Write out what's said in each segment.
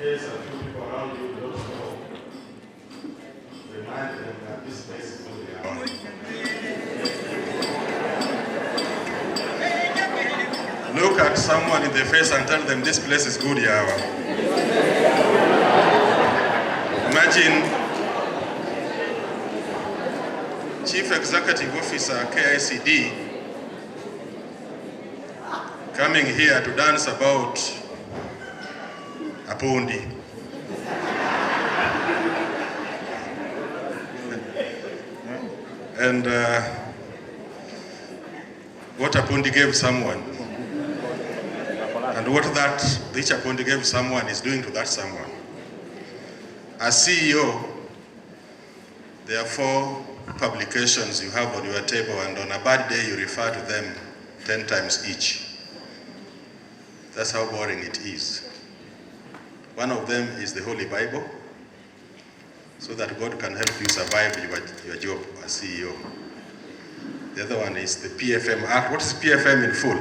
case a few people around you don't know, remind them that this place is who they are. Look at someone in the face and tell them this place is good, Yawa. Imagine Chief Executive Officer KICD coming here to dance about Apondi. And what Apondi gave someone, and what that which Apondi gave someone is doing to that someone. As CEO, there are 4 publications you have on your table, and on a bad day you refer to them 10 times each. That's how boring it is. One of them is the Holy Bible, so that God can help you survive your job as CEO. The other one is the PFM Act. What is PFM in full?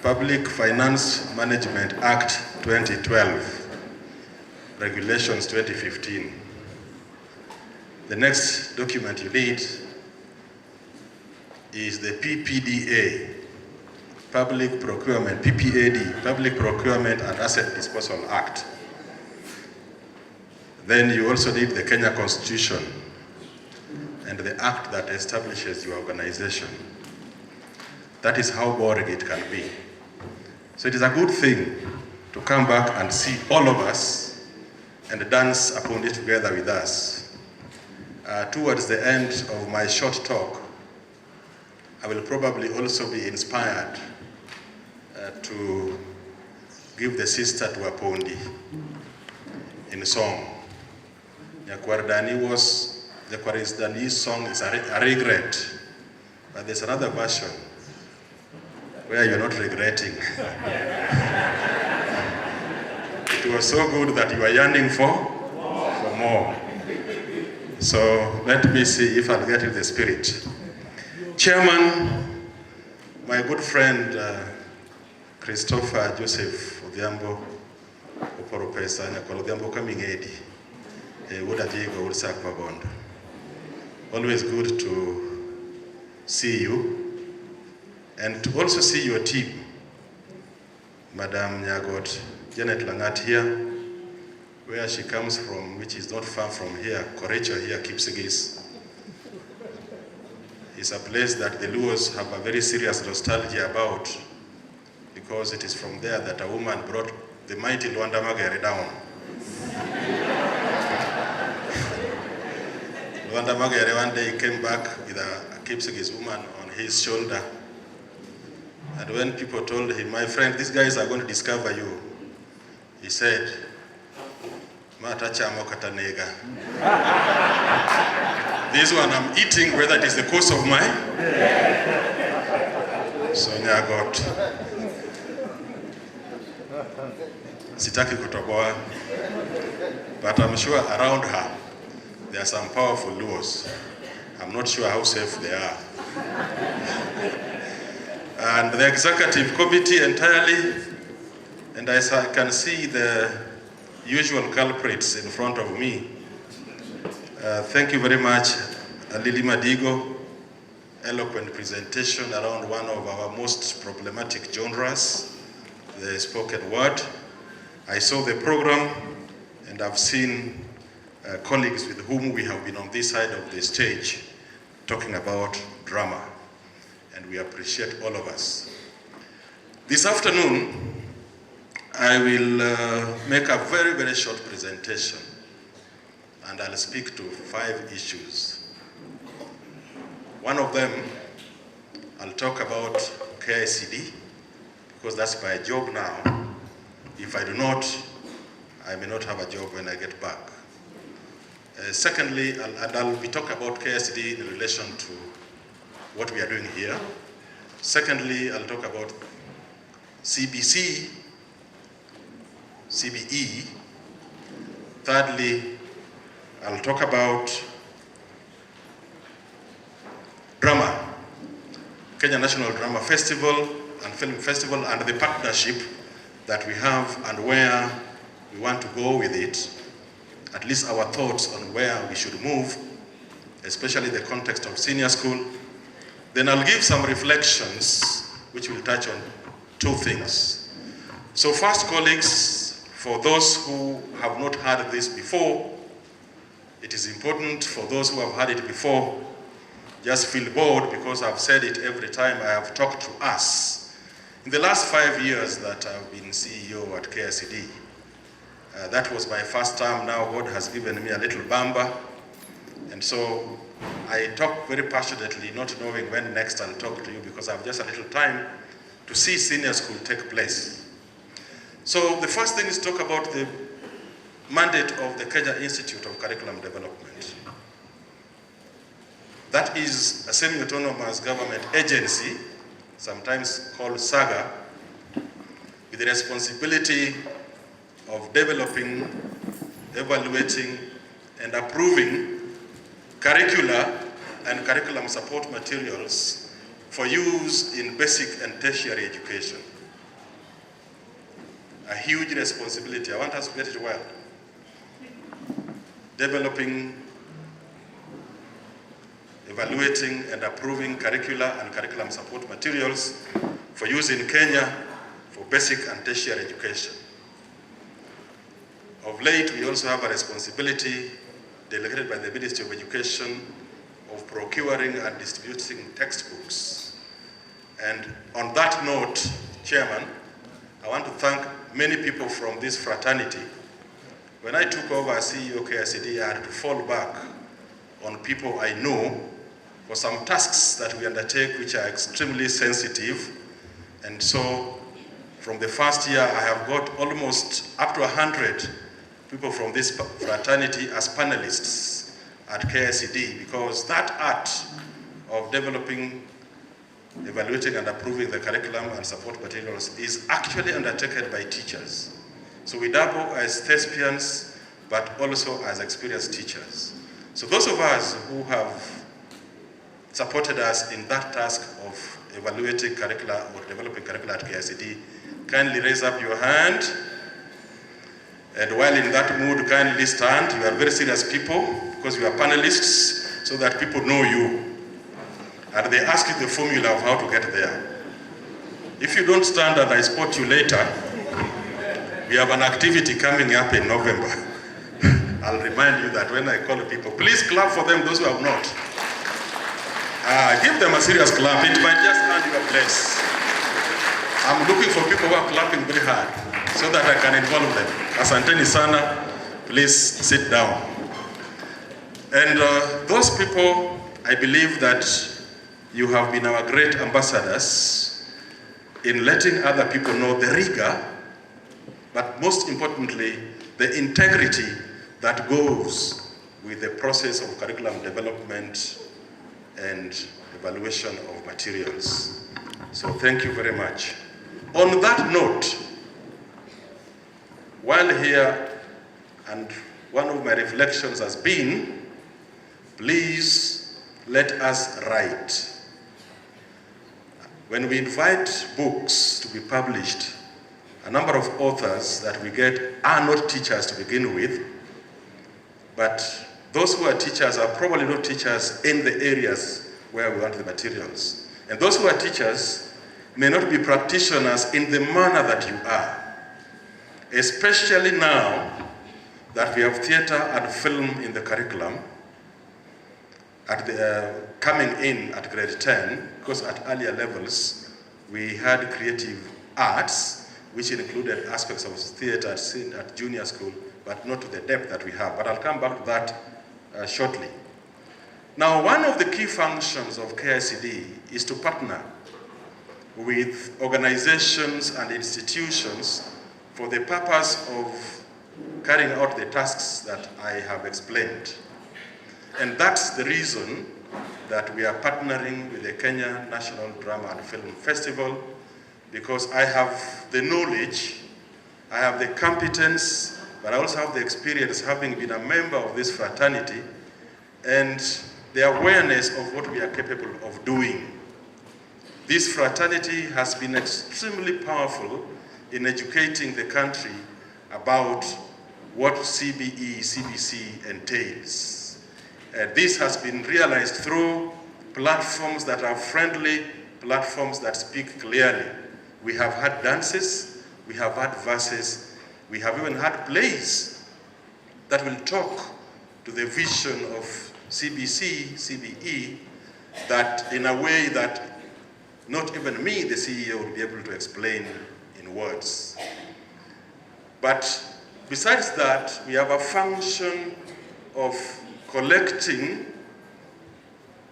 Public Finance Management Act 2012, Regulations 2015. The next document you need is the PPDA, Public Procurement, PPAD, Public Procurement and Asset Disposal Act. Then you also need the Kenya Constitution and the act that establishes your organization. That is how boring it can be. So it is a good thing to come back and see all of us and dance upon it together with us. Towards the end of my short talk, I will probably also be inspired to give the sister to Apondi in song. The Kwarisdani song is a regret, but there's another version where you're not regretting. It was so good that you are yearning for more. So let me see if I'll get in the spirit. Chairman, my good friend Christopher Joseph Odhiambo, Professor Odhiambo coming Edi, Ongondo. Always good to see you and to also see your team. Madam Nyagot, Janet Langat here, where she comes from, which is not far from here, Korecho here, Kipsigis. It's a place that the Luos have a very serious nostalgia about, because it is from there that a woman brought the mighty Luanda Magere down. Luanda Magere one day came back with a Kipsigis woman on his shoulder. And when people told him, my friend, these guys are going to discover you, he said, Mata chamo katanega. This one I'm eating, whether it is the course of my Sonia got. Sitaki kutoboa, but I'm sure around her there are some powerful Luos. I'm not sure how safe they are. And the executive committee entirely, and as I can see the usual culprits in front of me. Thank you very much, Lili Madigo. Eloquent presentation around one of our most problematic genres, the spoken word. I saw the program and I've seen colleagues with whom we have been on this side of the stage talking about drama, and we appreciate all of us. This afternoon, I will make a very, very short presentation, and I'll speak to 5 issues. One of them, I'll talk about KICD, because that's my job now. If I do not, I may not have a job when I get back. Secondly, I'll be talking about KICD in relation to what we are doing here. Secondly, I'll talk about CBE. Thirdly, I'll talk about drama, Kenya National Drama Festival and Film Festival, and the partnership that we have and where we want to go with it, at least our thoughts on where we should move, especially the context of senior school. Then I'll give some reflections which will touch on two things. So first, colleagues, for those who have not heard this before, it is important for those who have heard it before, just feel bored because I've said it every time I have talked to us. In the last 5 years that I've been CEO at KICD, that was my first term. Now God has given me a little bamba. And so I talk very passionately, not knowing when next I'll talk to you because I have just a little time to see senior school take place. So the first thing is talk about the mandate of the Kenya Institute of Curriculum Development. That is a semi-autonomous government agency, sometimes called SAGA, with the responsibility of developing, evaluating, and approving curricula and curriculum support materials for use in basic and tertiary education. A huge responsibility. I want us to get it well. Developing, evaluating, and approving curricula and curriculum support materials for use in Kenya for basic and tertiary education. Of late, we also have a responsibility delegated by the Ministry of Education of procuring and distributing textbooks. And on that note, Chairman, I want to thank many people from this fraternity. When I took over as CEO KICD, I had to fall back on people I know for some tasks that we undertake which are extremely sensitive. And so from the first year, I have got almost up to 100 people from this fraternity as panelists at KICD, because that art of developing, evaluating, and approving the curriculum and support materials is actually undertaken by teachers. So we dabble as thespians, but also as experienced teachers. So those of us who have supported us in that task of evaluating curricula or developing curricula at KICD, kindly raise up your hand. And while in that mood, kindly stand. You are very serious people because you are panelists, so that people know you. And they ask you the formula of how to get there. If you don't stand and I spot you later, we have an activity coming up in November. I'll remind you that when I call people, please clap for them, those who have not. Give them a serious clap. It might just earn you a place. I'm looking for people who are clapping very hard so that I can involve them. Asanteni sana, please sit down. And those people, I believe that you have been our great ambassadors in letting other people know the rigor, but most importantly, the integrity that goes with the process of curriculum development and evaluation of materials. So thank you very much. On that note, while here, and one of my reflections has been, please let us write. When we invite books to be published, a number of authors that we get are not teachers to begin with, but those who are teachers are probably not teachers in the areas where we want the materials. And those who are teachers may not be practitioners in the manner that you are. Especially now that we have theater and film in the curriculum, at the, coming in at grade 10, because at earlier levels, we had creative arts, which included aspects of theater at junior school, but not to the depth that we have. But I'll come back to that shortly. Now, one of the key functions of KICD is to partner with organizations and institutions for the purpose of carrying out the tasks that I have explained. And that's the reason that we are partnering with the Kenya National Drama and Film Festival, because I have the knowledge, I have the competence, but I also have the experience having been a member of this fraternity and the awareness of what we are capable of doing. This fraternity has been extremely powerful in educating the country about what CBE, CBC entails. This has been realized through platforms that are friendly, platforms that speak clearly. We have had dances, we have had verses, we have even had plays that will talk to the vision of CBC, CBE, that in a way that not even me, the CEO, will be able to explain in words. But besides that, we have a function of collecting,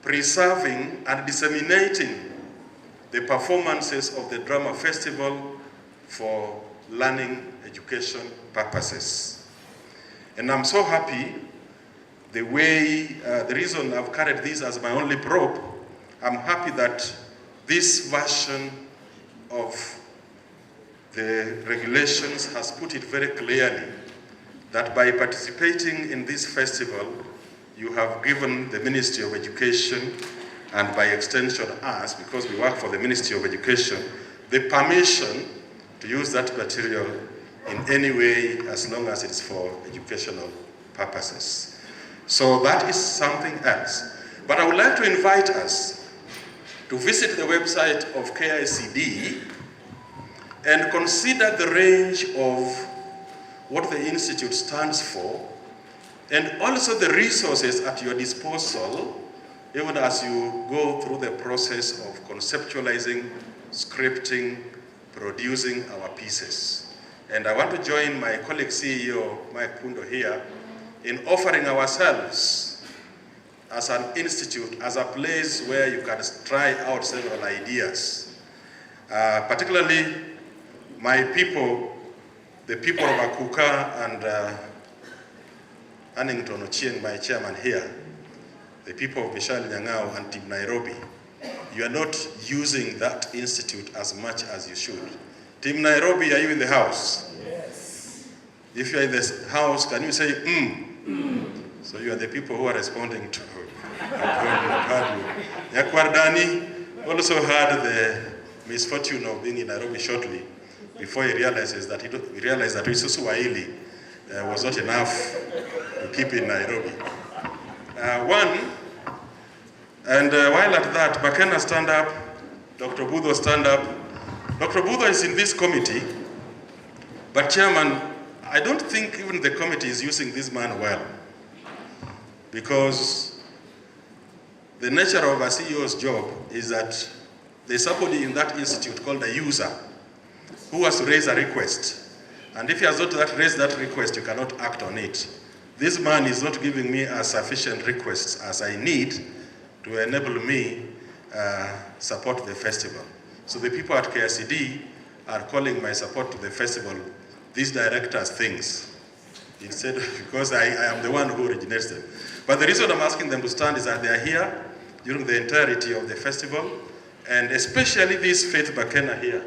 preserving, and disseminating the performances of the drama festival for learning education purposes. And I'm so happy the way, the reason I've carried this as my only prop, I'm happy that this version of the regulations has put it very clearly that by participating in this festival, you have given the Ministry of Education, and by extension us, because we work for the Ministry of Education, the permission to use that material in any way as long as it's for educational purposes. So that is something else. But I would like to invite us to visit the website of KICD and consider the range of what the Institute stands for, and also the resources at your disposal, even as you go through the process of conceptualizing, scripting, producing our pieces. And I want to join my colleague CEO, Mike Pundo here, in offering ourselves as an institute, as a place where you can try out several ideas. Particularly my people, the people of Akuka and Annington Ochieng, my chairman here, the people of Michelle Nyang'ao and Team Nairobi, you are not using that institute as much as you should. Team Nairobi, are you in the house? Yes. If you are in the house, can you say, So you are the people who are responding to Nyakwardani also had the misfortune of being in Nairobi shortly before he realized that Isusu Waili was not enough to keep in Nairobi. While at that, Bakena stand up, Dr. Budho stand up. Dr. Budho is in this committee, but Chairman, I don't think even the committee is using this man well, because the nature of a CEO's job is that there's somebody in that institute called a user who has to raise a request. And if he has not raised that request, you cannot act on it. This man is not giving me a sufficient requests as I need to enable me support the festival. So the people at KICD are calling my support to the festival these directors' things, instead of, because I am the one who originates them. But the reason I'm asking them to stand is that they are here during the entirety of the festival, and especially this Faith Bakena here.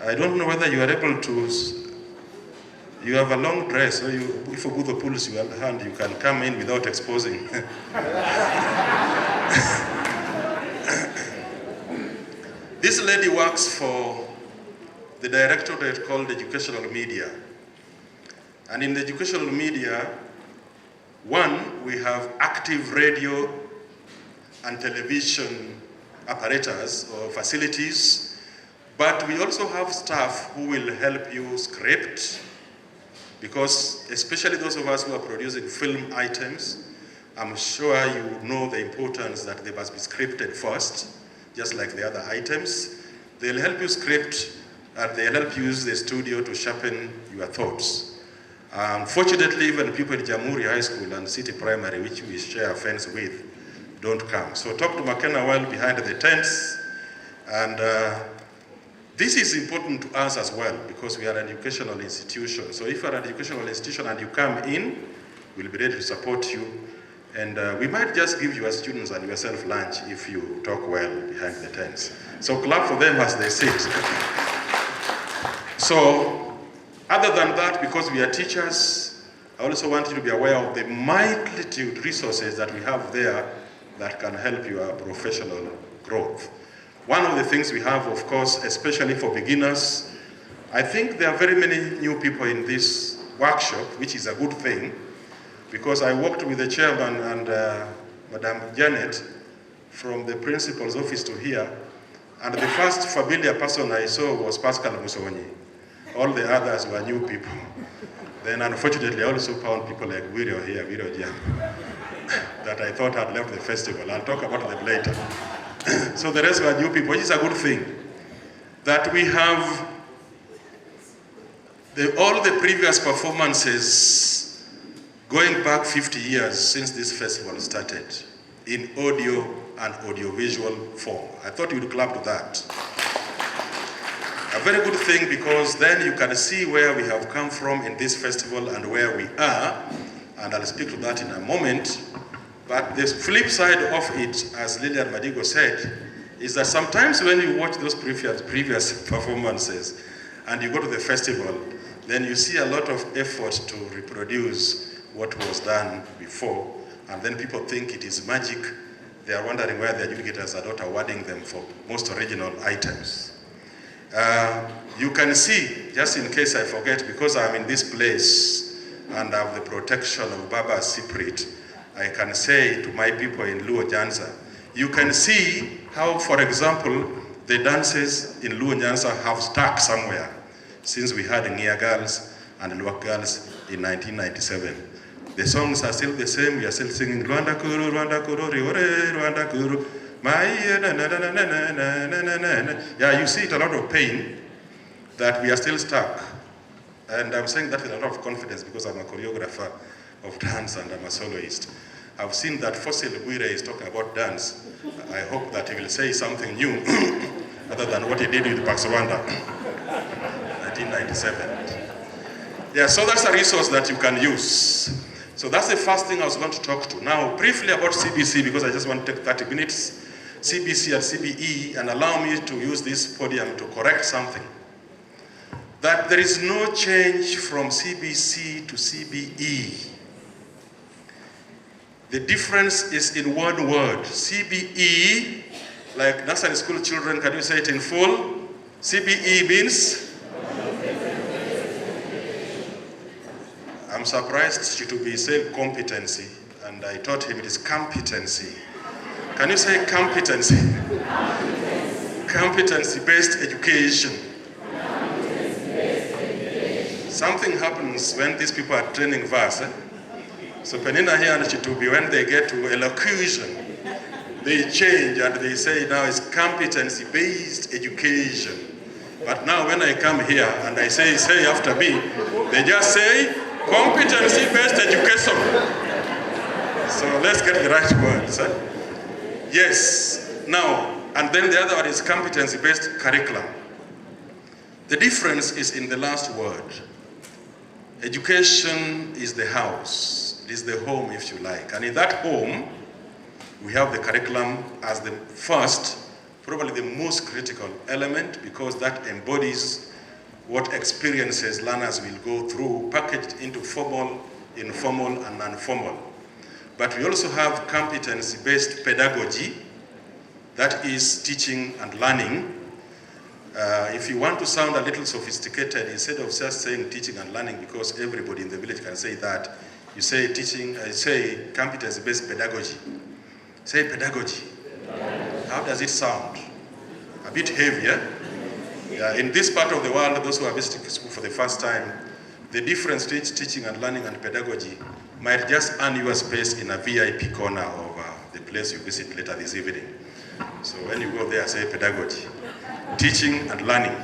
I don't know whether you are able to, you have a long dress, so if Obudho pulls your hand, you can come in without exposing. This lady works for the directorate called Educational Media. And in the educational media, one, we have active radio and television apparatus or facilities, but we also have staff who will help you script, because especially those of us who are producing film items, I'm sure you know the importance that they must be scripted first, just like the other items. They'll help you script, and they'll help you use the studio to sharpen your thoughts. Unfortunately, even people in Jamhuri High School and City Primary, which we share a fence with, don't come. So talk to Makena while behind the tents. And this is important to us as well, because we are an educational institution. So if you are an educational institution and you come in, we'll be ready to support you. And we might just give your students and yourself lunch if you talk well behind the tents. So clap for them as they sit. So, other than that, because we are teachers, I also want you to be aware of the multitude resources that we have there that can help your professional growth. One of the things we have, of course, especially for beginners, I think there are very many new people in this workshop, which is a good thing, because I worked with the chairman and Madam Janet from the principal's office to here, and the first familiar person I saw was Pascal Musonyi. All the others were new people. Then unfortunately I also found people like Wirio here, Wirio Jam, that I thought had left the festival. I'll talk about them later. So the rest were new people, which is a good thing. That we have all the previous performances going back 50 years since this festival started in audio and audiovisual form. I thought you would clap to that. A very good thing, because then you can see where we have come from in this festival and where we are, and I'll speak to that in a moment. But the flip side of it, as Lilian Madigo said, is that sometimes when you watch those previous performances and you go to the festival, then you see a lot of effort to reproduce what was done before, and then people think it is magic. They are wondering why the adjudicators are not awarding them for most original items. You can see, just in case I forget, because I'm in this place and I have the protection of Baba Siprit, I can say to my people in Luo Nyanza, you can see how, for example, the dances in Luo Nyanza have stuck somewhere since we had Ngia Girls and Luo Girls in 1997. The songs are still the same. We are still singing Rwanda Kuru, Riore, Rwanda Kuru. Yeah, you see it a lot of pain that we are still stuck. And I'm saying that with a lot of confidence because I'm a choreographer of dance and I'm a soloist. I've seen that Fossil Guire is talking about dance. I hope that he will say something new other than what he did with Paxawanda, 1997. Yeah, so that's a resource that you can use. So that's the first thing I was going to talk to. Now, briefly about CBC, because I just want to take 30 minutes. CBC and CBE, and allow me to use this podium to correct something. That there is no change from CBC to CBE. The difference is in one word. CBE, like nursery school children, can you say it in full? CBE means? I'm surprised to be saying competency, and I taught him it is competency. Can you say competency? Competency-based education. Something happens when these people are training verse. So Penina here and Chitubi, when they get to elocution, they change and they say now it's competency-based education. But now when I come here and I say after me, they just say competency-based education. So let's get the right words. Yes, now, and then the other one is competency-based curriculum. The difference is in the last word. Education is the house, it is the home if you like. And in that home, we have the curriculum as the first, probably the most critical element, because that embodies what experiences learners will go through, packaged into formal, informal, and non-formal. But we also have competency-based pedagogy, that is teaching and learning. If you want to sound a little sophisticated, instead of just saying teaching and learning, because everybody in the village can say that, you say teaching, say competency-based pedagogy. Say pedagogy. How does it sound? A bit heavier. Yeah, in this part of the world, those who are visiting school for the first time, the difference between teaching and learning and pedagogy might just earn you a space in a VIP corner of the place you visit later this evening. So when you go there, say pedagogy, teaching and learning.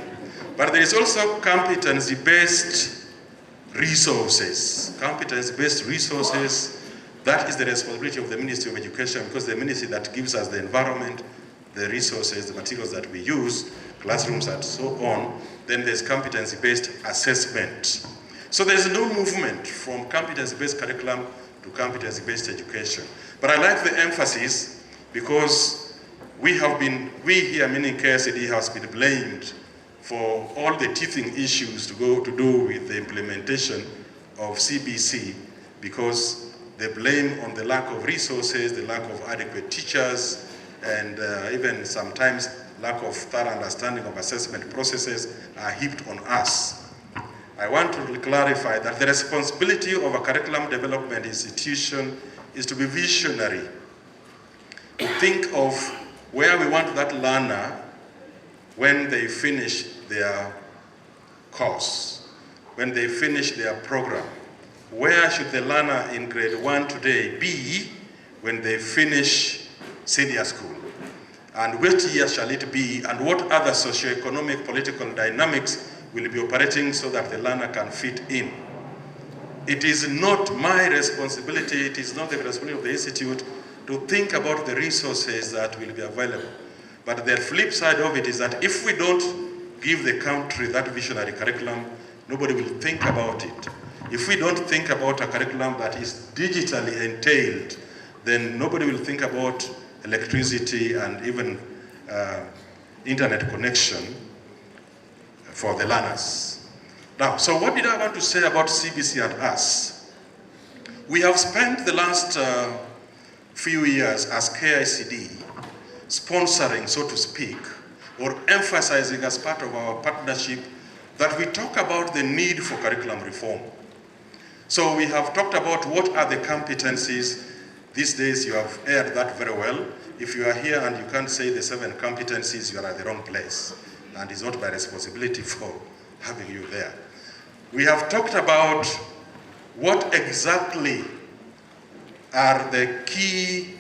But there is also competency-based resources. Competence-based resources, that is the responsibility of the Ministry of Education, because the ministry that gives us the environment, the resources, the materials that we use, classrooms and so on. Then there's competency-based assessment. So there's no movement from competency-based curriculum to competency-based education. But I like the emphasis because we here, meaning KSD, has been blamed for all the teething issues to do with the implementation of CBC, because they blame on the lack of resources, the lack of adequate teachers, and even sometimes lack of thorough understanding of assessment processes are heaped on us. I want to clarify that the responsibility of a curriculum development institution is to be visionary, to think of where we want that learner when they finish their course, when they finish their program. Where should the learner in grade 1 today be when they finish senior school? And which year shall it be, and what other socio-economic political dynamics will be operating so that the learner can fit in? It is not my responsibility, it is not the responsibility of the institute to think about the resources that will be available. But the flip side of it is that if we don't give the country that visionary curriculum, nobody will think about it. If we don't think about a curriculum that is digitally entailed, then nobody will think about electricity and even internet connection for the learners. Now, so what did I want to say about CBC and us? We have spent the last few years as KICD sponsoring, so to speak, or emphasizing as part of our partnership that we talk about the need for curriculum reform. So we have talked about what are the competencies. These days you have aired that very well. If you are here and you can't say the 7 competencies, you are at the wrong place. And it's not my responsibility for having you there. We have talked about what exactly are the key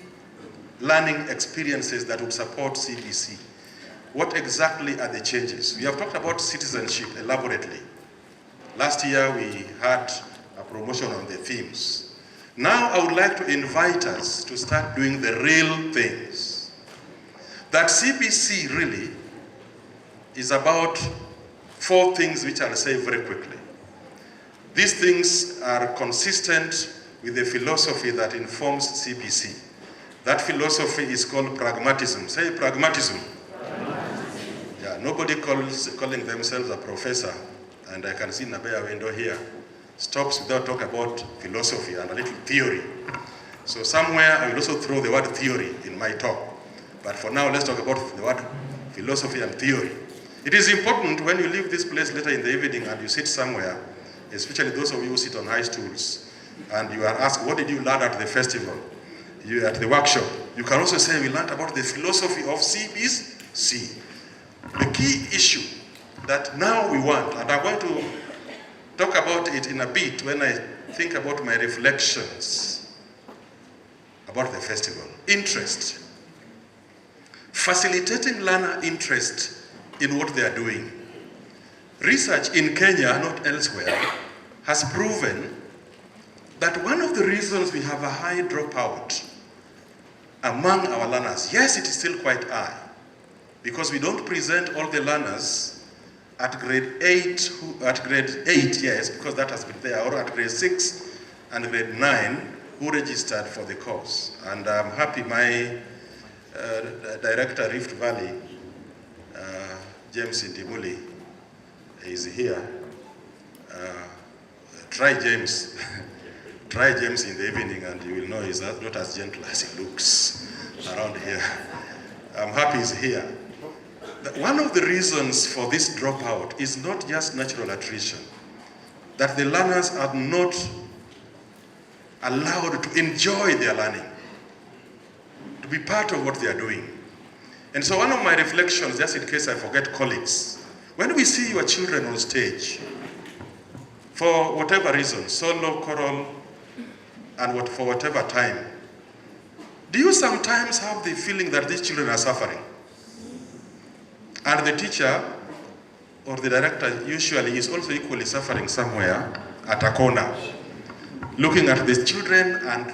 learning experiences that would support CBC. What exactly are the changes? We have talked about citizenship elaborately. Last year we had a promotion on the themes. Now I would like to invite us to start doing the real things. That CBC really is about 4 things which I'll say very quickly. These things are consistent with the philosophy that informs CBC. That philosophy is called pragmatism. Say pragmatism. Yeah, nobody calling themselves a professor, and I can see Nabea window here, stops without talking about philosophy and a little theory. So somewhere I will also throw the word theory in my talk. But for now, let's talk about the word philosophy and theory. It is important when you leave this place later in the evening and you sit somewhere, especially those of you who sit on high stools, and you are asked, what did you learn at the festival? You at the workshop. You can also say, we learned about the philosophy of CBC. The key issue that now we want, and I'm going to talk about it in a bit when I think about my reflections about the festival. Interest. Facilitating learner interest in what they are doing. Research in Kenya, not elsewhere, has proven that one of the reasons we have a high dropout among our learners, yes, it is still quite high, because we don't present all the learners at grade 8, yes, because that has been there, or at grade 6 and grade 9, who registered for the course. And I'm happy my director, Rift Valley, James Indimuli, is here. Try James. Try James in the evening and you will know he's not as gentle as he looks around here. I'm happy he's here. One of the reasons for this dropout is not just natural attrition, that the learners are not allowed to enjoy their learning, to be part of what they are doing. And so one of my reflections, just in case I forget colleagues, when we see your children on stage, for whatever reason, solo, choral, and for whatever time, do you sometimes have the feeling that these children are suffering? And the teacher or the director usually is also equally suffering somewhere at a corner, looking at these children and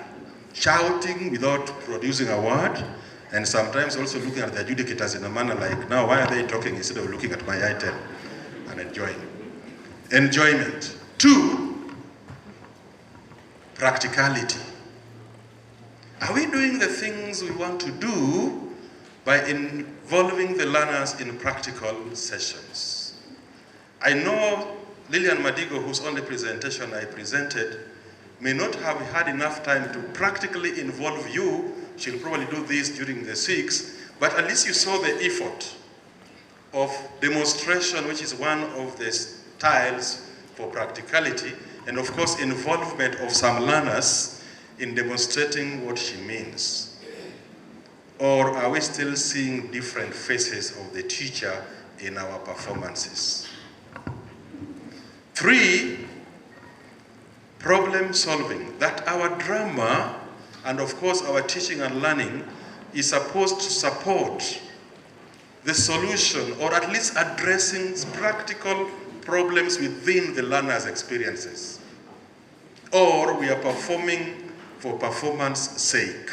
shouting without producing a word, and sometimes also looking at the adjudicators in a manner like, now why are they talking instead of looking at my item and enjoying? Enjoyment. 2, practicality. Are we doing the things we want to do by involving the learners in practical sessions? I know Lillian Madigo, whose only presentation I presented, may not have had enough time to practically involve you. She'll probably do this during the 6, but at least you saw the effort of demonstration, which is one of the styles for practicality, and of course involvement of some learners in demonstrating what she means? Or are we still seeing different faces of the teacher in our performances? 3, problem solving, that our drama and of course our teaching and learning is supposed to support the solution, or at least addressing practical problems within the learner's experiences. Or we are performing for performance sake.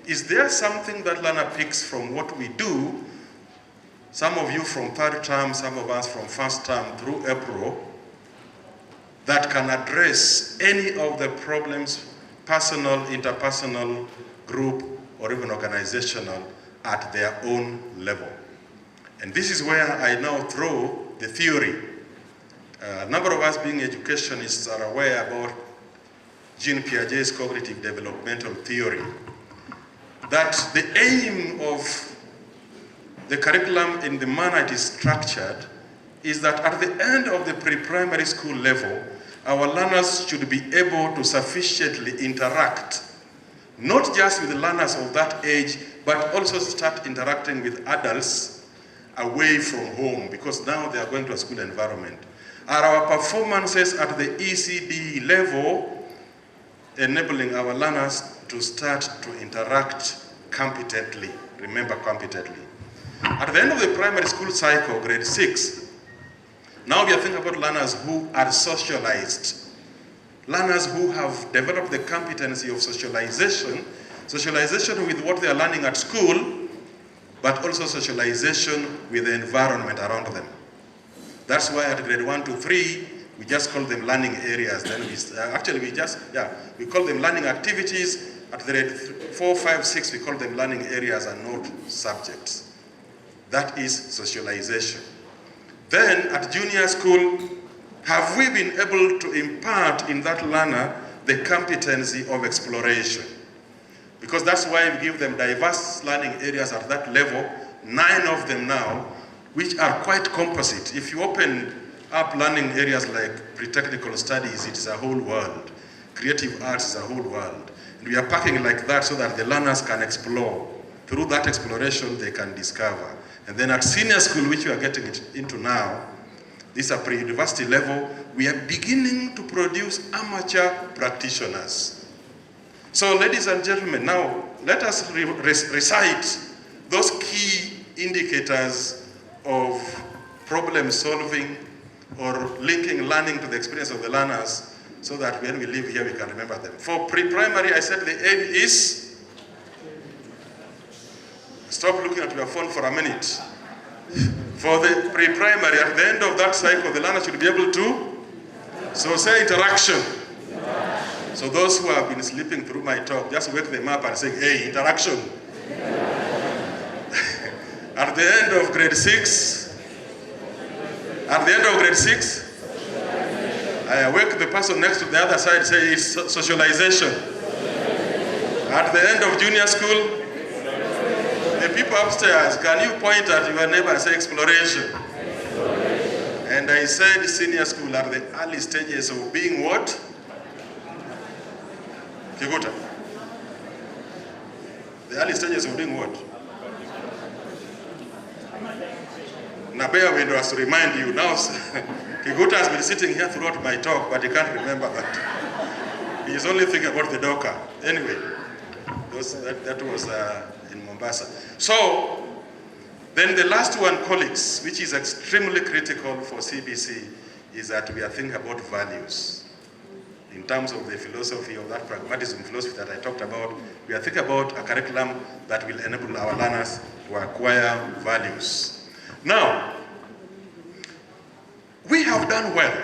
Is there something that learner picks from what we do? Some of you from 3rd term, some of us from 1st term through April, that can address any of the problems, personal, interpersonal, group, or even organizational, at their own level. And this is where I now throw the theory. A number of us being educationists are aware about Jean Piaget's cognitive developmental theory, that the aim of the curriculum in the manner it is structured is that at the end of the pre-primary school level, our learners should be able to sufficiently interact, not just with the learners of that age, but also start interacting with adults away from home, because now they are going to a school environment. Are our performances at the ECD level enabling our learners to start to interact competently? Remember, competently. At the end of the primary school cycle, grade 6, now we are thinking about learners who are socialized, learners who have developed the competency of socialization with what they are learning at school, but also socialization with the environment around them. That's why at grade 1 to 3, we just call them learning areas. Then we call them learning activities. At grade 4, 5, 6, we call them learning areas and not subjects. That is socialization. Then at junior school, have we been able to impart in that learner the competency of exploration? Because that's why we give them diverse learning areas at that level, 9 of them now, which are quite composite. If you open up learning areas like pre-technical studies, it's a whole world. Creative arts is a whole world. And we are packing like that so that the learners can explore. Through that exploration, they can discover. And then at senior school, which we are getting it into now, this is a pre-university level, we are beginning to produce amateur practitioners. So ladies and gentlemen, now let us recite those key indicators of problem solving or linking learning to the experience of the learners, so that when we leave here we can remember them. For pre-primary, I said the aim is, stop looking at your phone for a minute. For the pre-primary, at the end of that cycle, the learner should be able to, so say interaction. So those who have been sleeping through my talk, just wake them up and say, hey, interaction. At the end of grade 6, I wake the person next to the other side, say it's socialization. At the end of junior school, the people upstairs, can you point at your neighbor and say exploration? And I said senior school are the early stages of being what? Kiguta. The early stages of doing what? Nabea window has to remind you. Now, Kiguta has been sitting here throughout my talk, but he can't remember that. He is only thinking about the docker. Anyway, that was in Mombasa. So, then the last one, colleagues, which is extremely critical for CBC, is that we are thinking about values. In terms of the philosophy of that pragmatism philosophy that I talked about, we are thinking about a curriculum that will enable our learners to acquire values. Now, we have done well.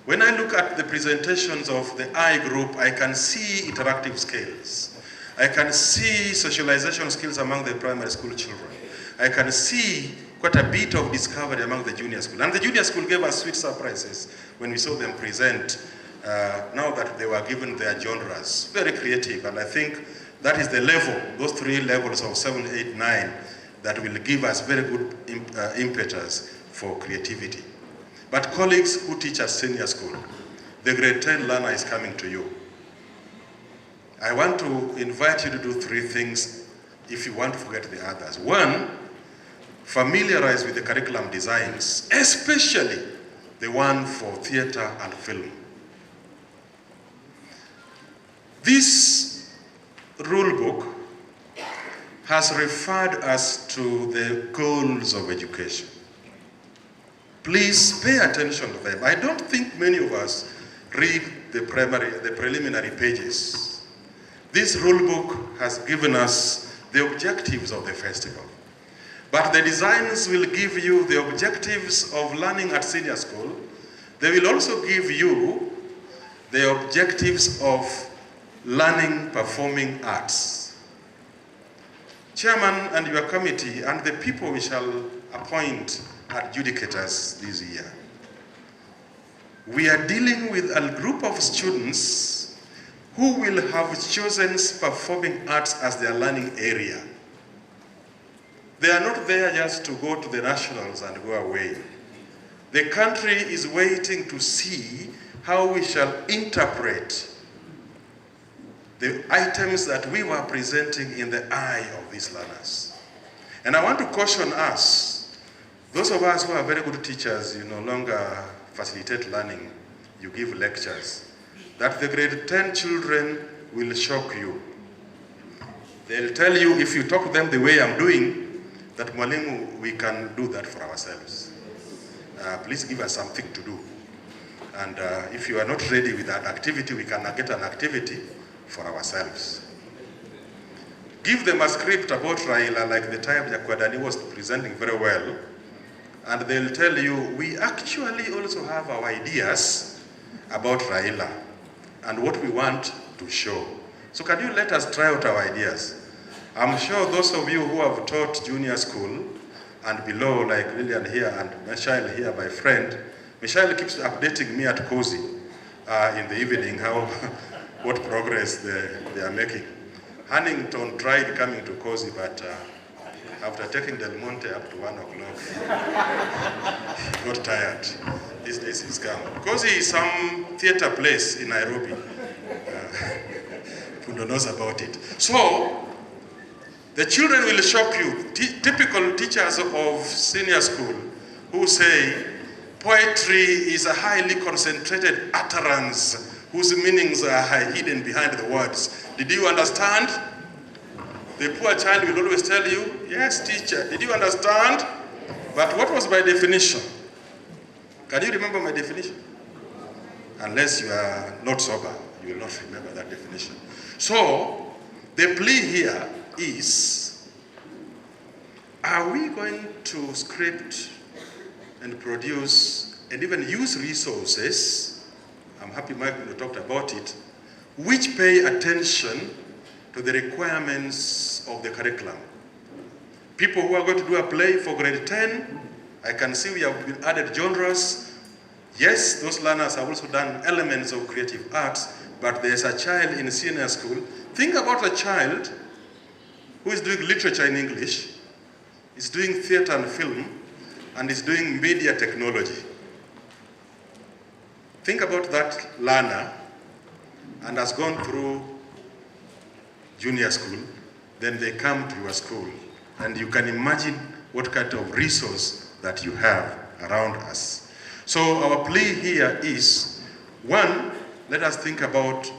When I look at the presentations of the I group, I can see interactive skills. I can see socialization skills among the primary school children. I can see quite a bit of discovery among the junior school. And the junior school gave us sweet surprises when we saw them present, now that they were given their genres. Very creative, and I think that is the level, those 3 levels of 7, 8, 9, that will give us very good impetus for creativity. But colleagues who teach at senior school, the grade 10 learner is coming to you. I want to invite you to do 3 things if you want to forget the others. 1, familiarize with the curriculum designs, especially the one for theater and film. This rule book has referred us to the goals of education. Please pay attention to them. I don't think many of us read the preliminary pages. This rule book has given us the objectives of the festival. But the designs will give you the objectives of learning at senior school. They will also give you the objectives of learning performing arts. Chairman and your committee and the people we shall appoint adjudicators this year. We are dealing with a group of students who will have chosen performing arts as their learning area. They are not there just to go to the nationals and go away. The country is waiting to see how we shall interpret the items that we were presenting in the eye of these learners. And I want to caution us, those of us who are very good teachers, you no longer facilitate learning, you give lectures, that the grade 10 children will shock you. They'll tell you, if you talk to them the way I'm doing, that Mwalimu, we can do that for ourselves. Please give us something to do. And if you are not ready with that activity, we can get an activity for ourselves. Give them a script about Raila, like the time Jakwadani was presenting very well, and they'll tell you, we actually also have our ideas about Raila and what we want to show. So can you let us try out our ideas? I'm sure those of you who have taught junior school and below, like Lillian here and Michelle here, my friend, Michelle keeps updating me at Cozy in the evening how what progress they are making. Huntington tried coming to Cozy, but after taking Del Monte up to 1 o'clock, he got tired. These days he's come. Cozy is some theater place in Nairobi. Who knows about it. So, the children will shock you. Typical teachers of senior school who say, poetry is a highly concentrated utterance whose meanings are hidden behind the words. Did you understand? The poor child will always tell you, yes, teacher, did you understand? But what was my definition? Can you remember my definition? Unless you are not sober, you will not remember that definition. So, the plea here is, are we going to script and produce and even use resources, I'm happy Mike talked about it, which pay attention to the requirements of the curriculum? People who are going to do a play for grade 10, I can see we have added genres. Yes, those learners have also done elements of creative arts, but there's a child in senior school. Think about a child who is doing literature in English, is doing theater and film, and is doing media technology. Think about that learner and has gone through junior school, then they come to your school, and you can imagine what kind of resource that you have around us. So our plea here is, 1, let us think about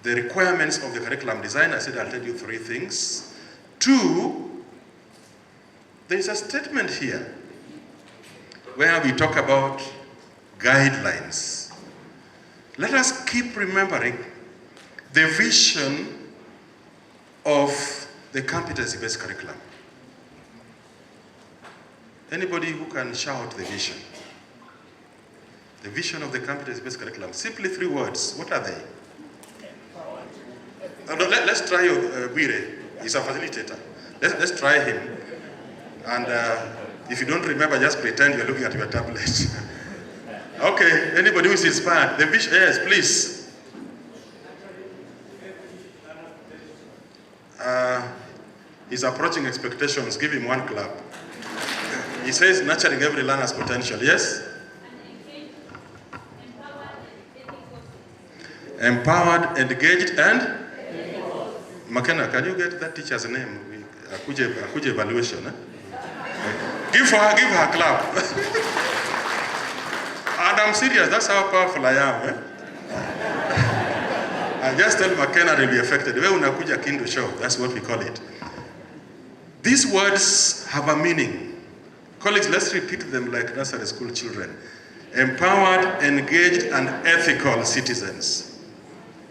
the requirements of the curriculum design. I said I'll tell you 3 things. 2, there is a statement here where we talk about guidelines. Let us keep remembering the vision of the competency-based curriculum. Anybody who can shout the vision? The vision of the competency-based curriculum. Simply 3 words. What are they? No, let's try Bire. He's a facilitator. Let's try him. And if you don't remember, just pretend you're looking at your tablet. Okay, anybody who is inspired? The vision, yes, please. He's approaching expectations. Give him one clap. He says nurturing every learner's potential. Yes? Empowered, engaged, and? McKenna, can you get that teacher's name? Akuje evaluation. Give her a clap. And I'm serious, that's how powerful I am. I just tell McKenna will be affected. We unakuja Kindu show, that's what we call it. These words have a meaning. Colleagues, let's repeat them like nursery school children. Empowered, engaged, and ethical citizens.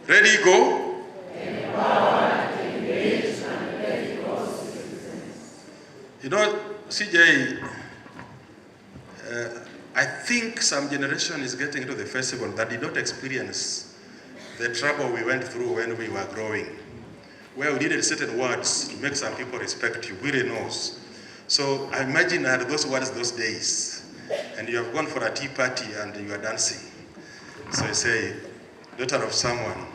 Ready, go? Empowered, engaged, and ethical citizens. You know, CJ, I think some generation is getting into the festival that did not experience the trouble we went through when we were growing, where we needed certain words to make some people respect you. We really knows. So I imagine I had those words those days, and you have gone for a tea party and you are dancing. So you say, daughter of someone,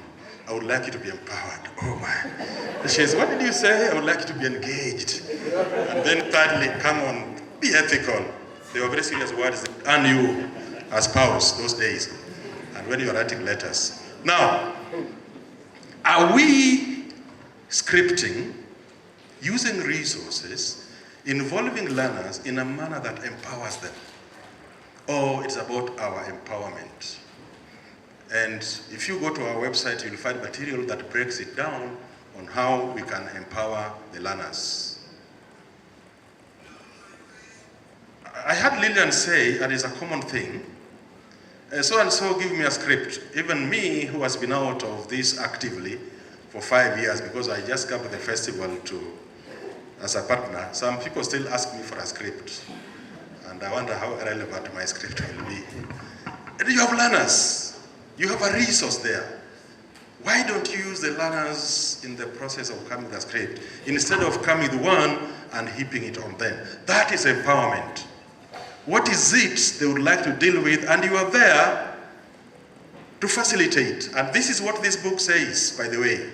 I would like you to be empowered. Oh my. She says, what did you say? I would like you to be engaged. And then thirdly, come on, be ethical. They were very serious words that earn you a spouse those days. And when you are writing letters. Now, are we scripting, using resources, involving learners in a manner that empowers them? Or it's about our empowerment? And if you go to our website, you'll find material that breaks it down on how we can empower the learners. I had Lillian say, and it's a common thing, so-and-so give me a script. Even me, who has been out of this actively for 5 years, because I just come to the festival as a partner, some people still ask me for a script. And I wonder how relevant my script will be. And you have learners. You have a resource there. Why don't you use the learners in the process of coming with a script, instead of coming with one and heaping it on them? That is empowerment. What is it they would like to deal with, and you are there to facilitate. And this is what this book says, by the way.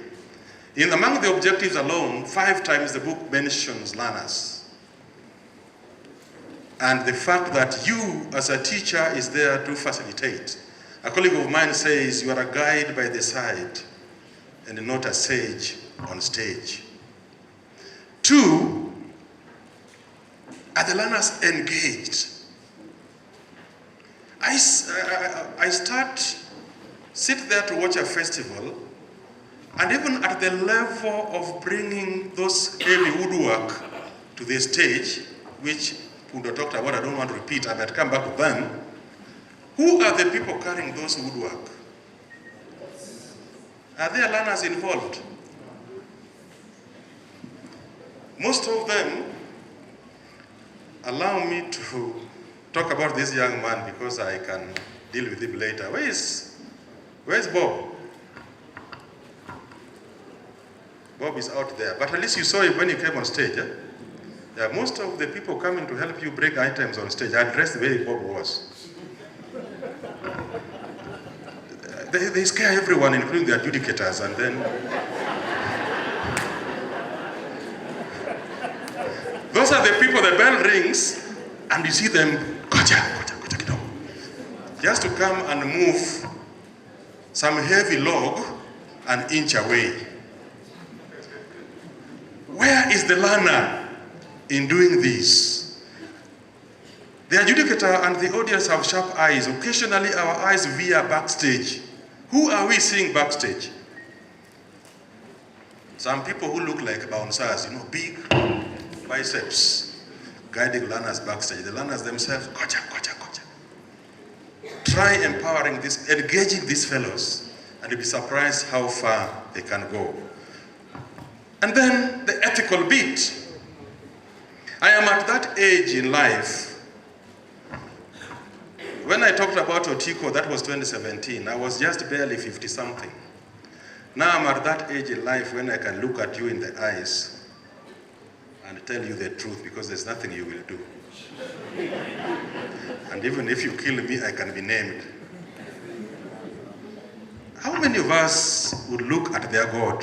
Among the objectives alone, 5 times the book mentions learners. And the fact that you, as a teacher, is there to facilitate. A colleague of mine says, you are a guide by the side and not a sage on stage. 2, are the learners engaged? I sit there to watch a festival, and even at the level of bringing those heavy woodwork to the stage, which Pundo talked about, I don't want to repeat, I might come back to them. Who are the people carrying those woodwork? Are there learners involved? Most of them, allow me to talk about this young man because I can deal with him later. Where's Bob? Bob is out there, but at least you saw him when he came on stage. Eh? Yeah, most of the people coming to help you bring items on stage are dressed the way Bob was. They scare everyone, including the adjudicators, and then those are the people, the bell rings, and you see them just to come and move some heavy log an inch away. Where is the learner in doing this? The adjudicator and the audience have sharp eyes. Occasionally our eyes veer backstage. Who are we seeing backstage? Some people who look like bouncers, big biceps, guiding learners backstage. The learners themselves, gotcha. Try empowering this, engaging these fellows, and you'll be surprised how far they can go. And then the ethical bit. I am at that age in life. When I talked about Otiko, that was 2017. I was just barely 50-something. Now I'm at that age in life when I can look at you in the eyes and tell you the truth, because there's nothing you will do. And even if you kill me, I can be named. How many of us would look at their God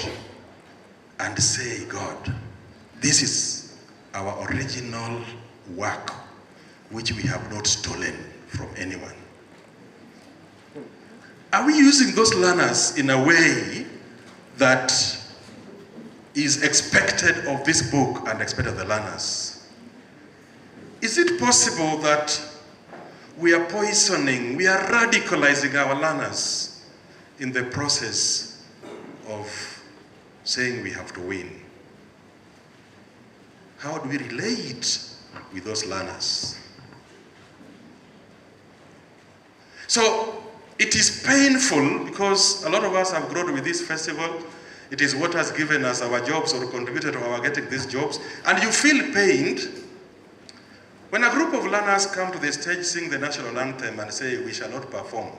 and say, God, This is our original work, which we have not stolen from anyone. Are we using those learners in a way that is expected of this book and expected of the learners? Is it possible that we are poisoning, we are radicalizing our learners in the process of saying we have to win? How do we relate with those learners? So it is painful because a lot of us have grown with this festival. It is what has given us our jobs or contributed to our getting these jobs. And you feel pained when a group of learners come to the stage, sing the national anthem and say, we shall not perform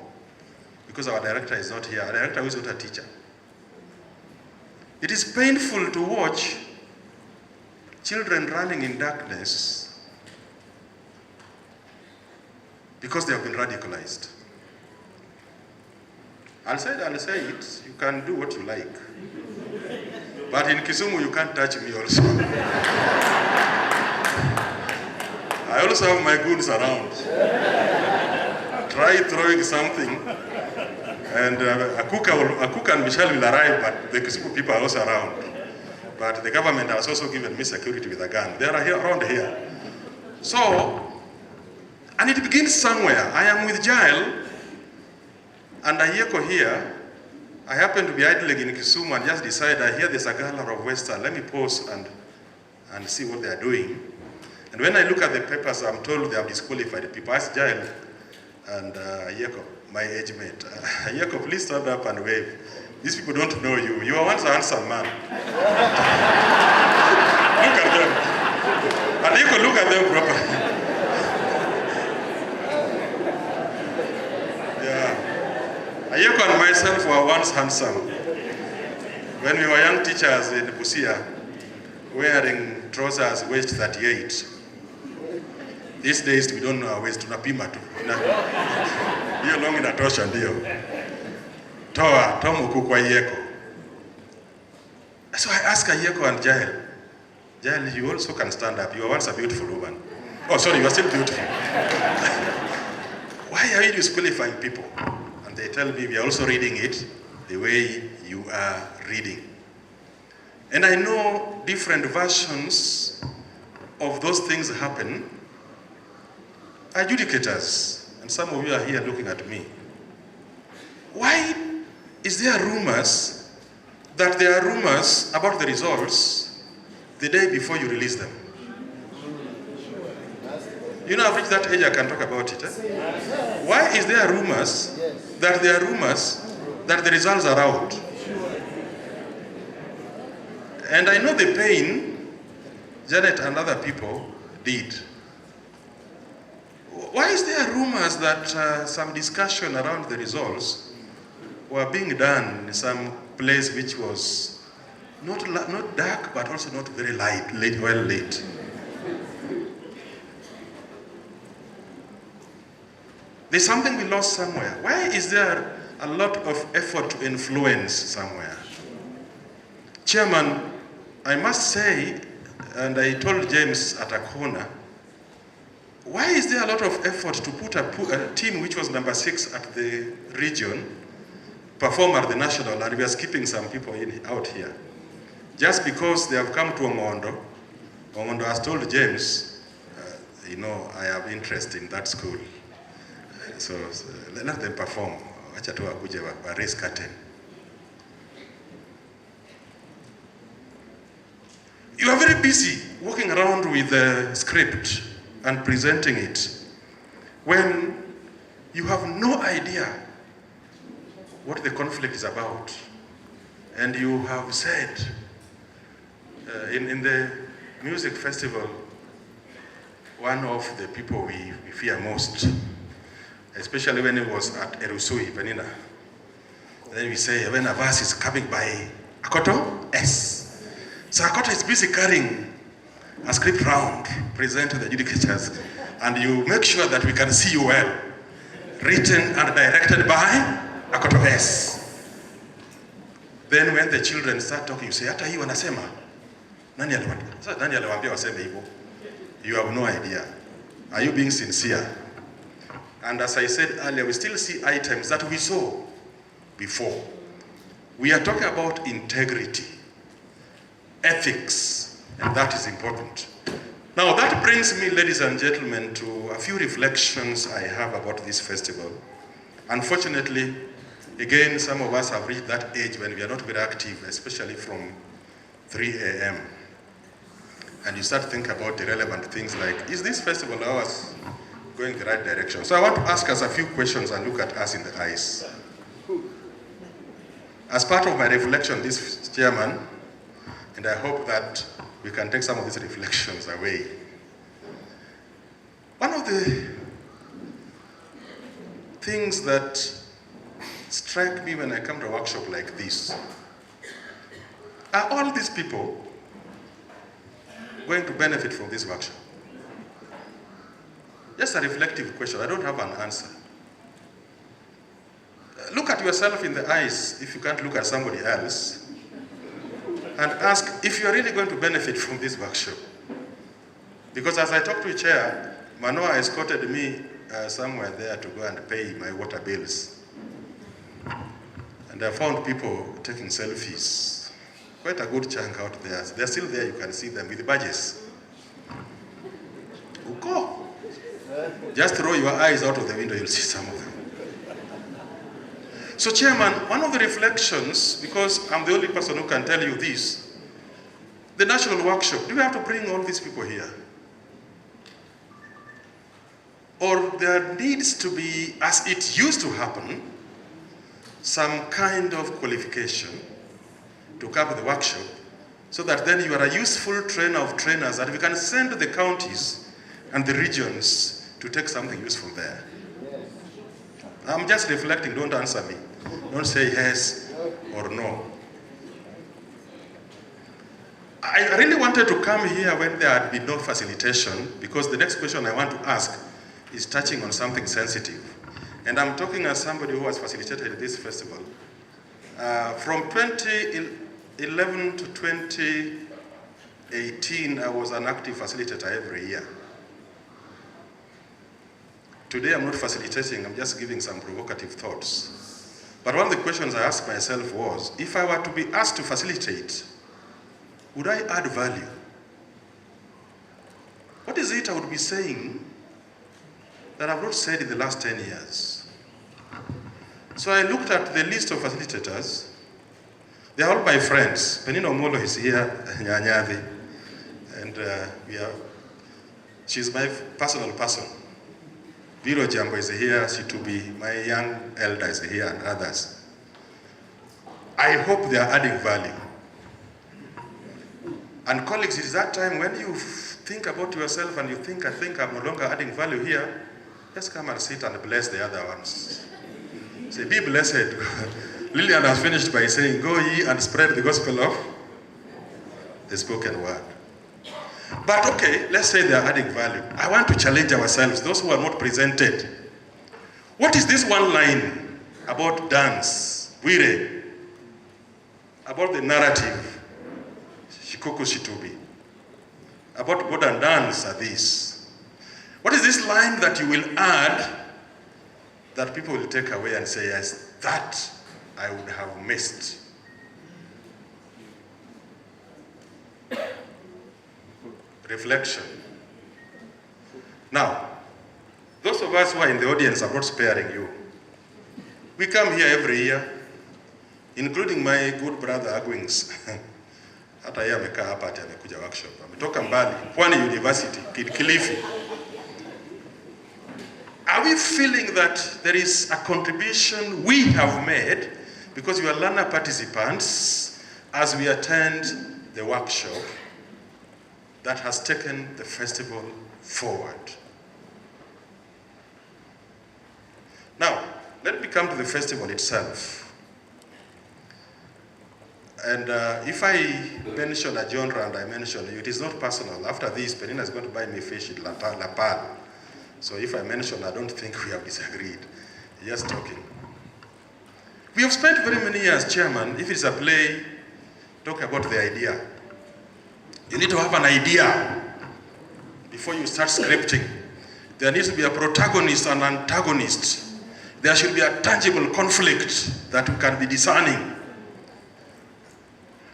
because our director is not here. Our director is not a teacher. It is painful to watch children running in darkness because they have been radicalized. I'll say it, you can do what you like. But in Kisumu, you can't touch me also. I also have my goons around. Try throwing something, and Akuka and Michelle will arrive, but the Kisumu people are also around. But the government has also given me security with a gun. They are here, around here. So, and it begins somewhere. I am with Jael, and Ayeko here. I happen to be idling in Kisumu and just decided, I hear there's a gala of Western. Let me pause and see what they are doing. And when I look at the papers, I'm told they have disqualified people. Ask Jael and Ayeko, my age mate. Ayeko, please stand up and wave. These people don't know you. You are once a handsome man. Look at them. And Ayeko, look at them properly. Ayeko and myself were once handsome. When we were young teachers in Busia, wearing trousers waist 38. These days we don't know our waist, tunapima tu. Hiyo long inatosha ndio. Toa muku kwa Ayeko. So I asked Ayeko and Jael, you also can stand up. You were once a beautiful woman. Oh, sorry, you are still beautiful. Why are you disqualifying people? And they tell me we are also reading it the way you are reading. And I know different versions of those things happen. Adjudicators, and some of you are here looking at me. Why is there rumors that there are rumors about the results the day before you release them? You know, I've reached that age I can talk about it. Why is there rumors that there are rumors that the results are out? And I know the pain Janet and other people did. Why is there rumors that some discussion around the results were being done in some place which was not dark, but also not very late? There's something we lost somewhere. Why is there a lot of effort to influence somewhere? Chairman, I must say, and I told James at a corner, why is there a lot of effort to put a team which was number 6 at the region perform at the national, and we are skipping some people out here? Just because they have come to Ongondo. Ongondo has told James, you know, I have interest in that school. So let them perform. Acha tu wakuje wa raise curtain. You are very busy walking around with the script and presenting it when you have no idea what the conflict is about. And you have said in the music festival, one of the people we fear most, especially when it was at Erusui, Penina. Then we say, when a verse is coming by Akoto, S. So Akoto is busy carrying a script round, present to the adjudicators, and you make sure that we can see you well. Written and directed by Akoto S. Then when the children start talking, you say, hata hii wanasema. Nani aliwaambia waseme hivyo? You have no idea. Are you being sincere? And as I said earlier, we still see items that we saw before. We are talking about integrity, ethics, and that is important. Now that brings me, ladies and gentlemen, to a few reflections I have about this festival. Unfortunately, again, some of us have reached that age when we are not very active, especially from 3 a.m. And you start to think about the relevant things like, is this festival ours going the right direction? So I want to ask us a few questions and look at us in the eyes. As part of my reflection, this chairman, and I hope that we can take some of these reflections away. One of the things that strike me when I come to a workshop like this, are all these people going to benefit from this workshop? Just a reflective question. I don't have an answer. Look at yourself in the eyes if you can't look at somebody else and ask if you're really going to benefit from this workshop. Because as I talked to the chair, Manoa escorted me somewhere there to go and pay my water bills. And I found people taking selfies. Quite a good chunk out there. They're still there, you can see them with badges. Uko. Just throw your eyes out of the window, you'll see some of them. So Chairman, one of the reflections, because I'm the only person who can tell you this, the national workshop, do we have to bring all these people here? Or there needs to be, as it used to happen, some kind of qualification to cover the workshop, so that then you are a useful trainer of trainers that we can send to the counties and the regions to take something useful there. I'm just reflecting, don't answer me. Don't say yes or no. I really wanted to come here when there had been no facilitation, because the next question I want to ask is touching on something sensitive. And I'm talking as somebody who has facilitated this festival. From 2011 to 2018, I was an active facilitator every year. Today I'm not facilitating, I'm just giving some provocative thoughts. But one of the questions I asked myself was, if I were to be asked to facilitate, would I add value? What is it I would be saying that I've not said in the last 10 years? So I looked at the list of facilitators. They're all my friends. Penina Omolo is here, Nyanyadi, and she's my personal person. Viro Jambo is here, Situbi, my young elder is here, and others. I hope they are adding value. And colleagues, it is that time when you think about yourself and you think, I think I'm no longer adding value here, just come and sit and bless the other ones. Say, be blessed. Lillian has finished by saying, go ye and spread the gospel of the spoken word. But okay, let's say they are adding value. I want to challenge ourselves, those who are not presented. What is this one line about dance, wire, about the narrative, shikoku shitubi, about modern dance are these? What is this line that you will add that people will take away and say, yes, that I would have missed? Reflection. Now, those of us who are in the audience, I'm not sparing you. We come here every year, including my good brother Agwings. Hata yeye amekaa hapa ati amekuja workshop. Ametoka mbali, Pwani University, Kilifi. Are we feeling that there is a contribution we have made because we are learner participants as we attend the workshop that has taken the festival forward? Now, let me come to the festival itself. And if I mention a genre and I mention you, it is not personal. After this, Penina is going to buy me fish in La Pal. So if I mention, I don't think we have disagreed. Just talking. We have spent very many years, Chairman, if it's a play, talk about the idea. You need to have an idea before you start scripting. There needs to be a protagonist and antagonist. There should be a tangible conflict that we can be discerning.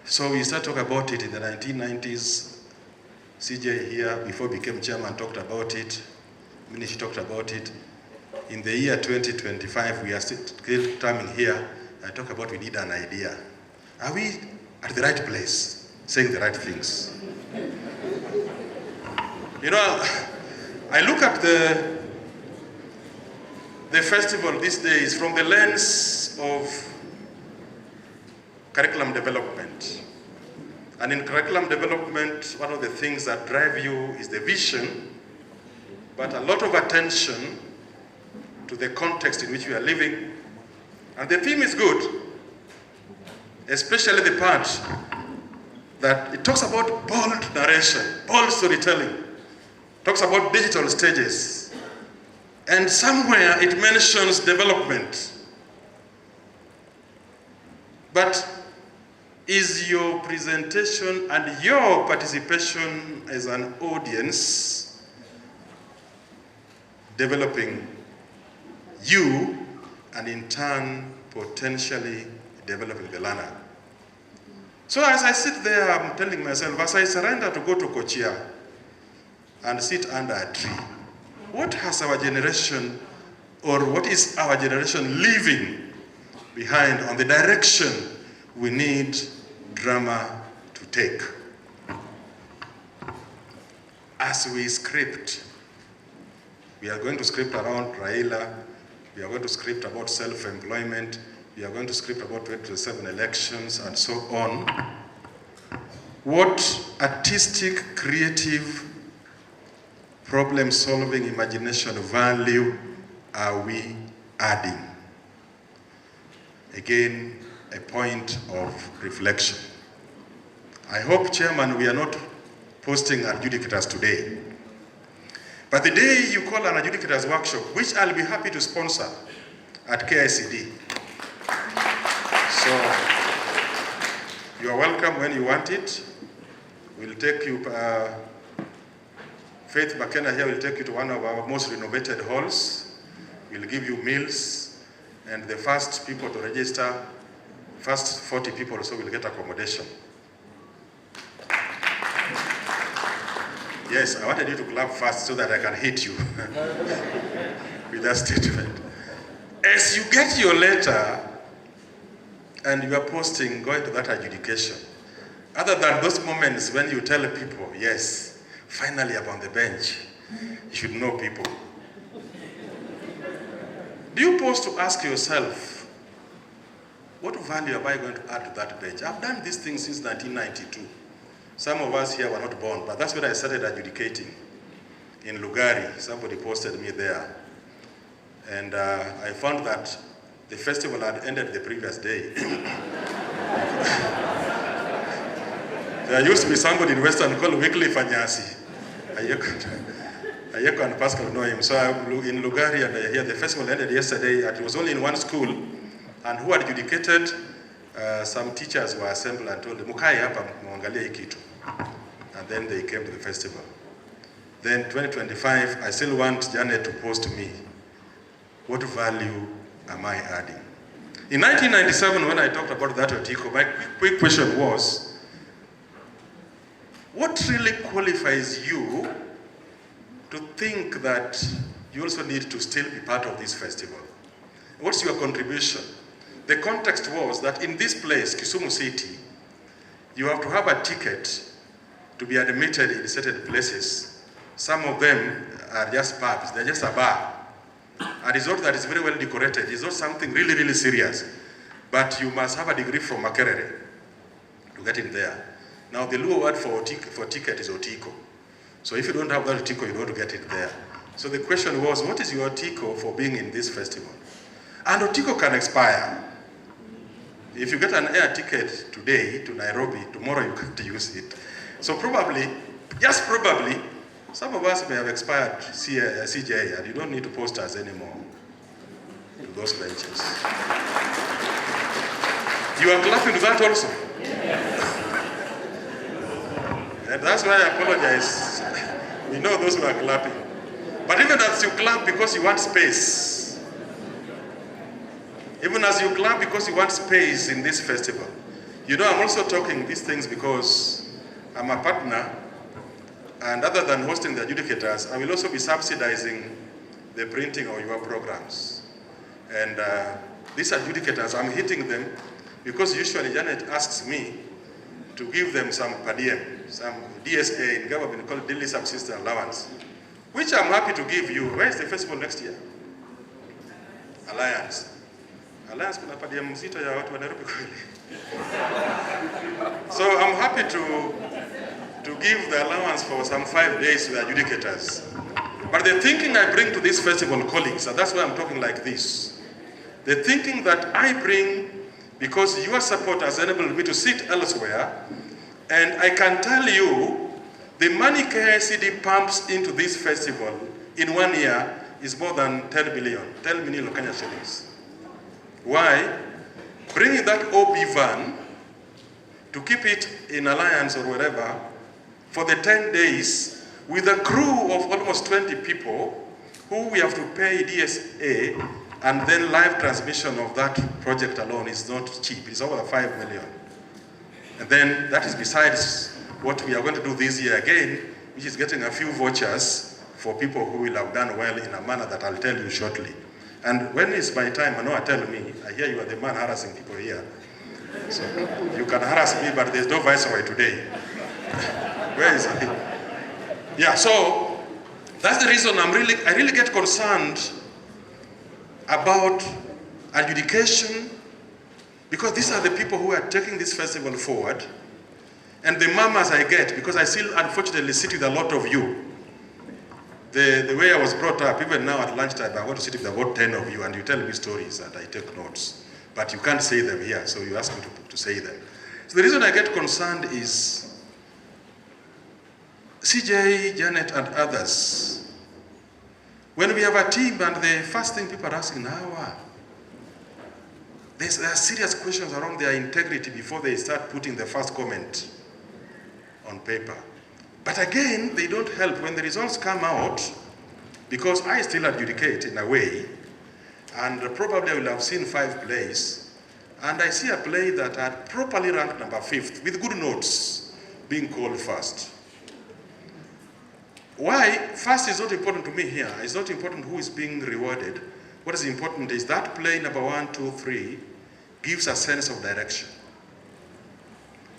So we started talking about it in the 1990s. CJ here, before he became chairman, talked about it. Minish talked about it. In the year 2025, we are still coming here. I talk about we need an idea. Are we at the right place, saying the right things? You know, I look at the festival these days from the lens of curriculum development. And in curriculum development, one of the things that drive you is the vision, but a lot of attention to the context in which we are living. And the theme is good, especially the part that it talks about bold narration, bold storytelling, talks about digital stages, and somewhere it mentions development. But is your presentation and your participation as an audience developing you and in turn potentially developing the learner? So as I sit there, I'm telling myself, as I surrender to go to Kochia and sit under a tree, what has our generation, or what is our generation leaving behind on the direction we need drama to take? As we script, we are going to script around Raila, we are going to script about self-employment, we are going to script about 2027 elections and so on. What artistic, creative, problem-solving, imagination value are we adding? Again, a point of reflection. I hope, Chairman, we are not posting adjudicators today. But the day you call an adjudicators workshop, which I'll be happy to sponsor at KICD. So, you are welcome when you want it. We'll take you, Faith McKenna here will take you to one of our most renovated halls. We'll give you meals, and the first people to register, first 40 people or so will get accommodation. Yes, I wanted you to clap first so that I can hit you with that statement. As you get your letter and you are posting, going to that adjudication, other than those moments when you tell people, yes, finally I'm on the bench, you should know people. Do you pause to ask yourself, what value am I going to add to that bench? I've done this thing since 1992. Some of us here were not born, but that's when I started adjudicating. In Lugari, somebody posted me there. And I found that the festival had ended the previous day. There used to be somebody in Western called Weekly Fanyasi. Ayeko and Pascal know him. So in Lugari, and here the festival ended yesterday. It was only in one school. And who adjudicated, some teachers were assembled and told them, Mukai hapa muangalia hii kitu. And then they came to the festival. Then 2025, I still want Janet to post to me, what value am I adding? In 1997, when I talked about that article, my quick question was, what really qualifies you to think that you also need to still be part of this festival? What's your contribution? The context was that in this place, Kisumu City, you have to have a ticket to be admitted in certain places. Some of them are just pubs, they're just a bar. A resort that is very well decorated. It's not something really, really serious. But you must have a degree from Makerere to get in there. Now the Luo word for ticket is Otiko. So if you don't have that Otiko, you don't get it there. So the question was, what is your Otiko for being in this festival? And Otiko can expire. If you get an air ticket today to Nairobi, tomorrow you can't use it. So probably, just probably, some of us may have expired CJA and you don't need to post us anymore to those benches. You are clapping to that also? Yes. And that's why I apologize. We know those who are clapping. But even as you clap because you want space, even as you clap because you want space in this festival, you know, I'm also talking these things because I'm a partner, and other than hosting the adjudicators, I will also be subsidizing the printing of your programs. And these adjudicators, I'm hitting them because usually Janet asks me to give them some per diem, some DSA in government called daily subsistence allowance, which I'm happy to give you. Where is the festival next year? Alliance. Alliance kuna per diem mzito ya watu wa Nairobi kweli. So I'm happy to give the allowance for some 5 days to the adjudicators. But the thinking I bring to this festival, colleagues, and that's why I'm talking like this, the thinking that I bring because your support has enabled me to sit elsewhere, and I can tell you, the money KICD pumps into this festival in 1 year is more than 10 million Kenya shillings. Why? Bringing that OB van to keep it in Alliance or wherever for the 10 days with a crew of almost 20 people who we have to pay DSA, and then live transmission of that project alone is not cheap. It's over 5 million. And then that is besides what we are going to do this year again, which is getting a few vouchers for people who will have done well in a manner that I'll tell you shortly. And when it's my time, Manoa tell me, I hear you are the man harassing people here. So you can harass me, but there's no viceroy today. Where is he? Yeah, so that's the reason I really get concerned about adjudication, because these are the people who are taking this festival forward, and the mamas I get, because I still unfortunately sit with a lot of you. The way I was brought up, even now at lunchtime, I want to sit with about 10 of you, and you tell me stories and I take notes, but you can't say them here, so you ask me to say them. So the reason I get concerned is CJ, Janet, and others. When we have a team and the first thing people are asking now, there are serious questions around their integrity before they start putting the first comment on paper. But again, they don't help when the results come out, because I still adjudicate in a way, and probably I will have seen 5 plays, and I see a play that had properly ranked number 5th with good notes being called first. Why? First is not important to me here. It's not important who is being rewarded. What is important is that play number 1, 2, 3 gives a sense of direction.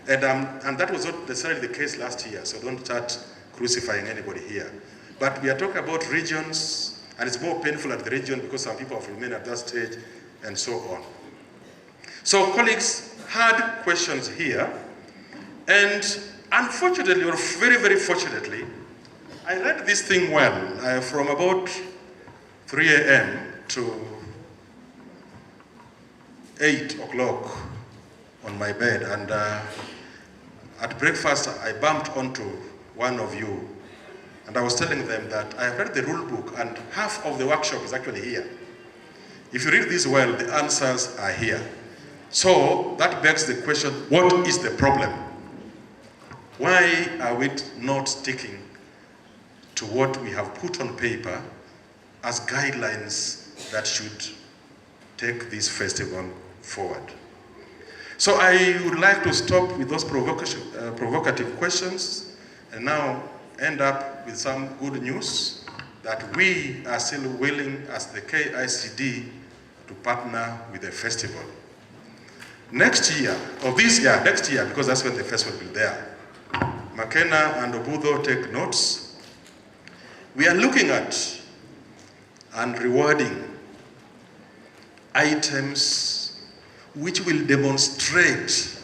And that was not necessarily the case last year, so don't start crucifying anybody here. But we are talking about regions, and it's more painful at the region because some people have remained at that stage, and so on. So colleagues had questions here, and unfortunately, or very, very fortunately, I read this thing well from about 3 a.m. to 8 o'clock on my bed, and at breakfast I bumped onto one of you, and I was telling them that I have read the rule book and half of the workshop is actually here. If you read this well, the answers are here. So that begs the question, what is the problem? Why are we not sticking to what we have put on paper as guidelines that should take this festival forward? So I would like to stop with those provocative questions and now end up with some good news that we are still willing as the KICD to partner with the festival. Next year, or this year, next year, because that's when the festival will be there. McKenna and Obudo take notes. We are looking at and rewarding items which will demonstrate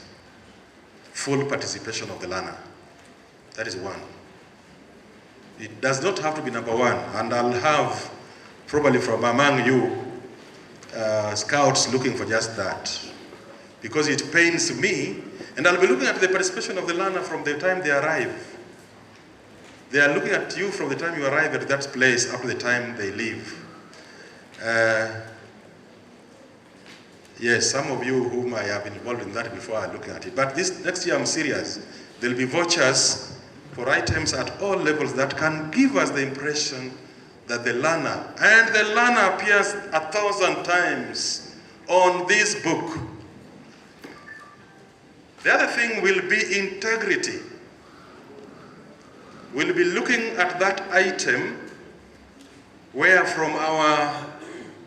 full participation of the learner. That is one. It does not have to be number 1, and I'll have probably from among you scouts looking for just that, because it pains me, and I'll be looking at the participation of the learner from the time they arrive. They are looking at you from the time you arrive at that place up to the time they leave. Yes, some of you whom I have been involved in that before are looking at it. But this next year I'm serious. There'll be vouchers for items at all levels that can give us the impression that the learner, and the learner appears 1,000 times on this book. The other thing will be integrity. We'll be looking at that item where from our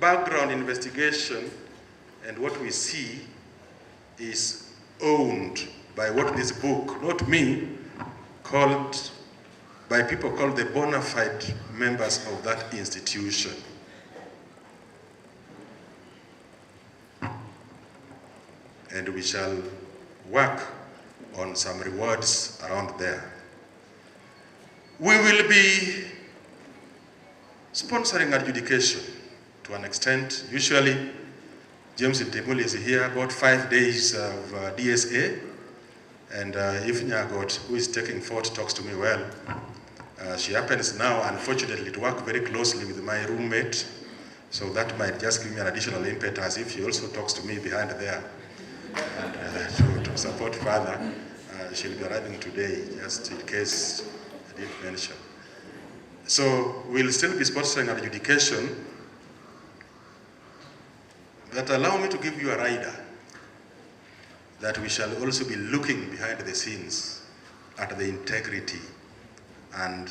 background investigation and what we see is owned by what this book, not me, called by people called the bona fide members of that institution. And we shall work on some rewards around there. We will be sponsoring adjudication to an extent. Usually, James Ntemuli is here, about 5 days of DSA, and if Nyagot, who is taking forth, talks to me well, she happens now, unfortunately, to work very closely with my roommate, so that might just give me an additional impetus if she also talks to me behind there, and to support further. She'll be arriving today, just in case I didn't mention. So we'll still be sponsoring adjudication, but allow me to give you a rider that we shall also be looking behind the scenes at the integrity and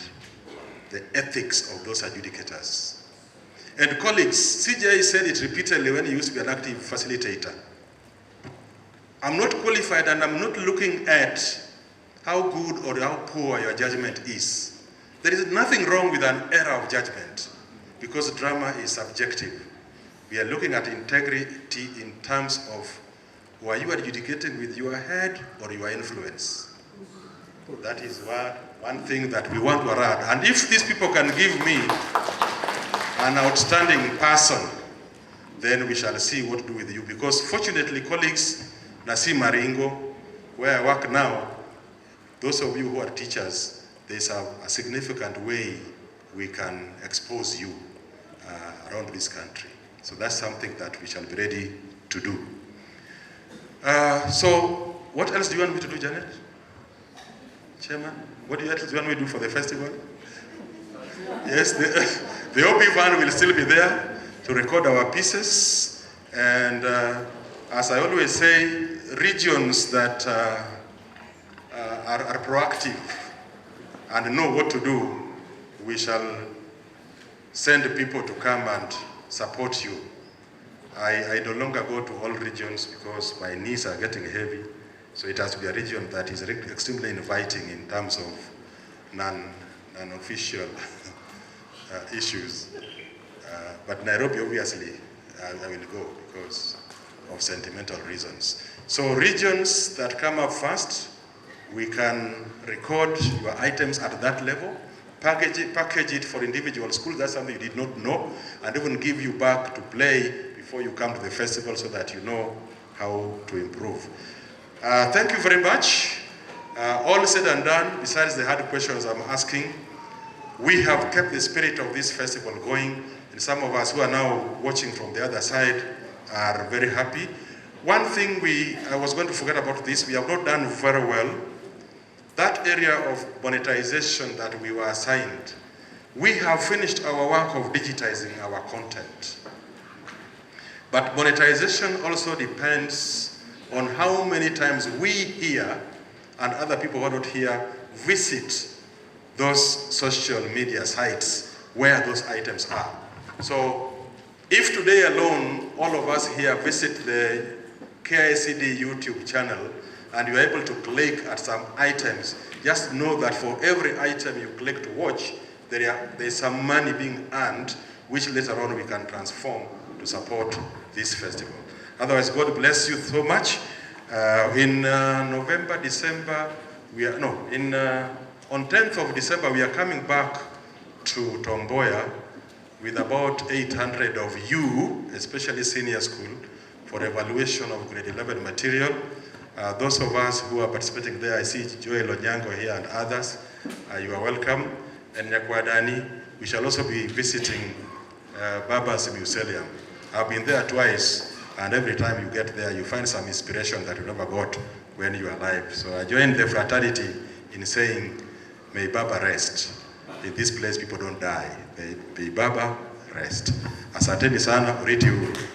the ethics of those adjudicators. And colleagues, CJ said it repeatedly when he used to be an active facilitator. I'm not qualified and I'm not looking at how good or how poor your judgment is. There is nothing wrong with an error of judgment because drama is subjective. We are looking at integrity in terms of, were you adjudicating with your head or your influence? That is one thing that we want to around. And if these people can give me an outstanding person, then we shall see what to do with you. Because fortunately, colleagues, Nasi Maringo, where I work now, those of you who are teachers, there's a significant way we can expose you around this country. So that's something that we shall be ready to do. So what else do you want me to do, Janet? Chairman, what else do you want me to do for the festival? Yes, the OP van will still be there to record our pieces. And as I always say, regions that are proactive and know what to do, we shall send people to come and support you. I no longer go to all regions because my knees are getting heavy. So it has to be a region that is extremely inviting in terms of non-official issues. But Nairobi, obviously, I will go because of sentimental reasons. So regions that come up first, we can record your items at that level, package it for individual schools. That's something you did not know, and even give you back to play before you come to the festival so that you know how to improve. Thank you very much. All said and done, besides the hard questions I'm asking, we have kept the spirit of this festival going, and some of us who are now watching from the other side are very happy. One thing I was going to forget about this, we have not done very well. That area of monetization that we were assigned, we have finished our work of digitizing our content. But monetization also depends on how many times we here and other people who are not here visit those social media sites where those items are. So if today alone, all of us here visit the KICD YouTube channel and you're able to click at some items, just know that for every item you click to watch, there's some money being earned, which later on we can transform to support this festival. Otherwise, God bless you so much. In November, December, on 10th of December, we are coming back to Tomboya with about 800 of you, especially senior school, for evaluation of grade 11 material. Those of us who are participating there, I see Joel Onyango here and others, you are welcome. And Nyakwadani, we shall also be visiting Baba's Museum. I've been there twice, and every time you get there, you find some inspiration that you never got when you are alive. So I join the fraternity in saying, May Baba rest. In this place people don't die. May Baba rest. Asanteni sana, uriti huu.